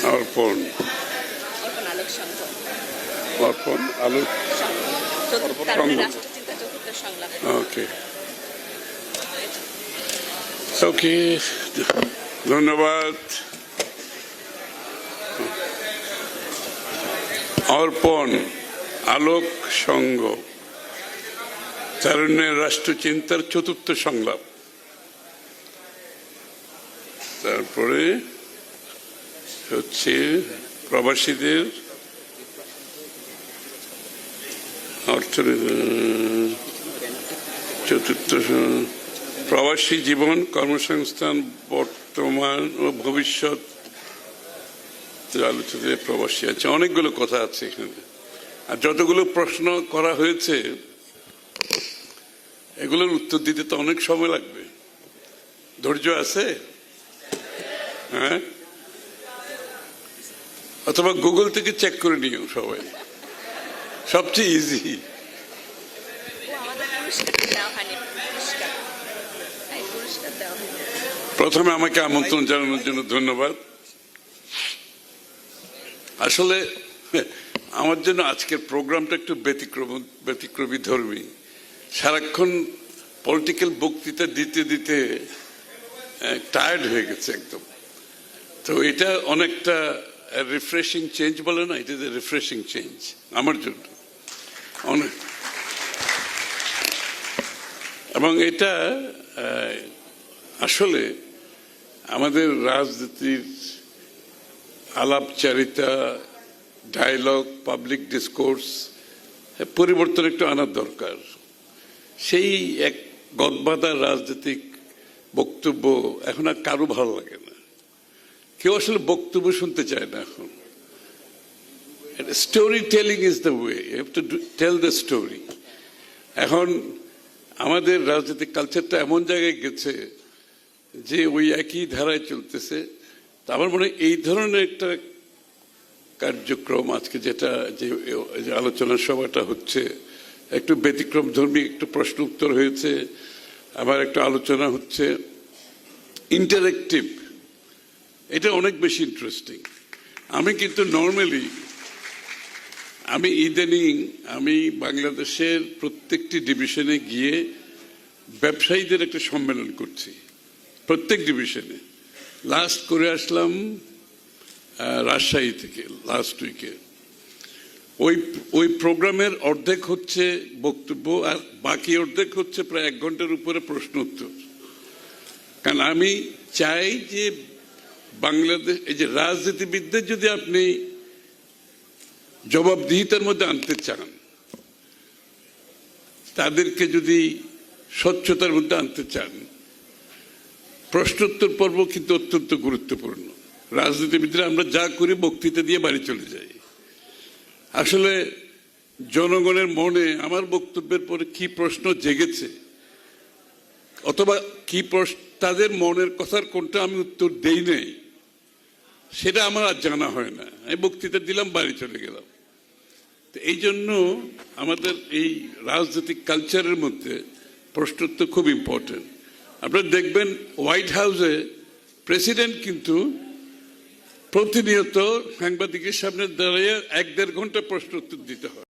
অর্পণ আলোক সংঘ। অর্পণ আলোক ওকে ওকে ধন্যবাদ। অর্পণ আলোক সংঘ তারুণ্যের রাষ্ট্রচিন্তার চতুর্থ সংলাপ। তারপরে হচ্ছে প্রবাসীদের অর্থনীতি চতুর্থ প্রবাসী জীবন কর্মসংস্থান বর্তমান ও ভবিষ্যৎ আলোচিত প্রবাসী আছে। অনেকগুলো কথা আছে এখানে, আর যতগুলো প্রশ্ন করা হয়েছে এগুলোর উত্তর দিতে তো অনেক সময় লাগবে। ধৈর্য আছে? হ্যাঁ, অথবা গুগল থেকে চেক করে নিও সবাই, সবচেয়ে ইজি। প্রথমে আমাকে আমন্ত্রণ জানানোর জন্য ধন্যবাদ। আসলে আমার জন্য আজকের প্রোগ্রামটা একটু ব্যতিক্রমী ধর্মী। সারাক্ষণ পলিটিক্যাল বক্তৃতা দিতে দিতে টায়ার্ড হয়ে গেছে একদম। তো এটা অনেকটা রিফ্রেশিং চেঞ্জ বলে না, it is a refreshing change আমার জন্য অনেক। এবং এটা আসলে আমাদের রাজনীতির আলাপচারিতা, ডায়ালগ, পাবলিক ডিসকোর্স পরিবর্তন একটু আনার দরকার। সেই এক গদবাঁধা রাজনৈতিক বক্তব্য এখন আর কারো ভালো লাগে না। কেউ আসলে বক্তব্য শুনতে চায় না এখন। Story telling is the way, you have to tell the story. এখন আমাদের রাজনৈতিক কালচারটা এমন জায়গায় গেছে যে ওই একই ধারায় চলতেছে। তা আমার মনে হয় এই ধরনের একটা কার্যক্রম আজকে যেটা যে আলোচনা সভাটা হচ্ছে, একটু ব্যতিক্রম ধর্মী, একটু প্রশ্ন উত্তর হয়েছে, আবার একটা আলোচনা হচ্ছে ইন্টারেক্টিভ, এটা অনেক বেশি ইন্টারেস্টিং। আমি কিন্তু নর্মালি ইদানিং বাংলাদেশের প্রত্যেকটি ডিভিশনে গিয়ে ব্যবসায়ীদের একটা সম্মেলন করছি, প্রত্যেক ডিভিশনে। লাস্ট করে আসলাম রাজশাহী থেকে লাস্ট উইকে। ওই প্রোগ্রামের অর্ধেক হচ্ছে বক্তব্য, আর বাকি অর্ধেক হচ্ছে প্রায় 1 ঘন্টার উপরে প্রশ্ন উত্তর। কারণ আমি চাই যে বাংলাদেশ, এই যে রাজনীতিবিদদের যদি আপনি জবাবদিহিতার মধ্যে আনতে চান, তাদেরকে যদি স্বচ্ছতার মধ্যে আনতে চান, প্রশ্নোত্তর পর্ব কিন্তু অত্যন্ত গুরুত্বপূর্ণ। রাজনীতিবিদরা আমরা যা করি বক্তৃতা দিয়ে বাড়ি চলে যাই। আসলে জনগণের মনে আমার বক্তব্যের পরে কি প্রশ্ন জেগেছে, অথবা কি তাদের মনের কথার কোনটা আমি উত্তর দেই নাই, সেটা আমার আর জানা হয় না। আমি বক্তৃতা দিলাম, বাড়ি চলে গেলাম। তো এই জন্য আমাদের এই রাজনৈতিক কালচারের মধ্যে প্রশ্নোত্তর খুব ইম্পর্টেন্ট। আপনারা দেখবেন হোয়াইট হাউসে প্রেসিডেন্ট কিন্তু প্রতিনিয়ত সাংবাদিকের সামনে দাঁড়িয়ে 1-1.5 ঘন্টা প্রশ্ন উত্তর দিতে হয়।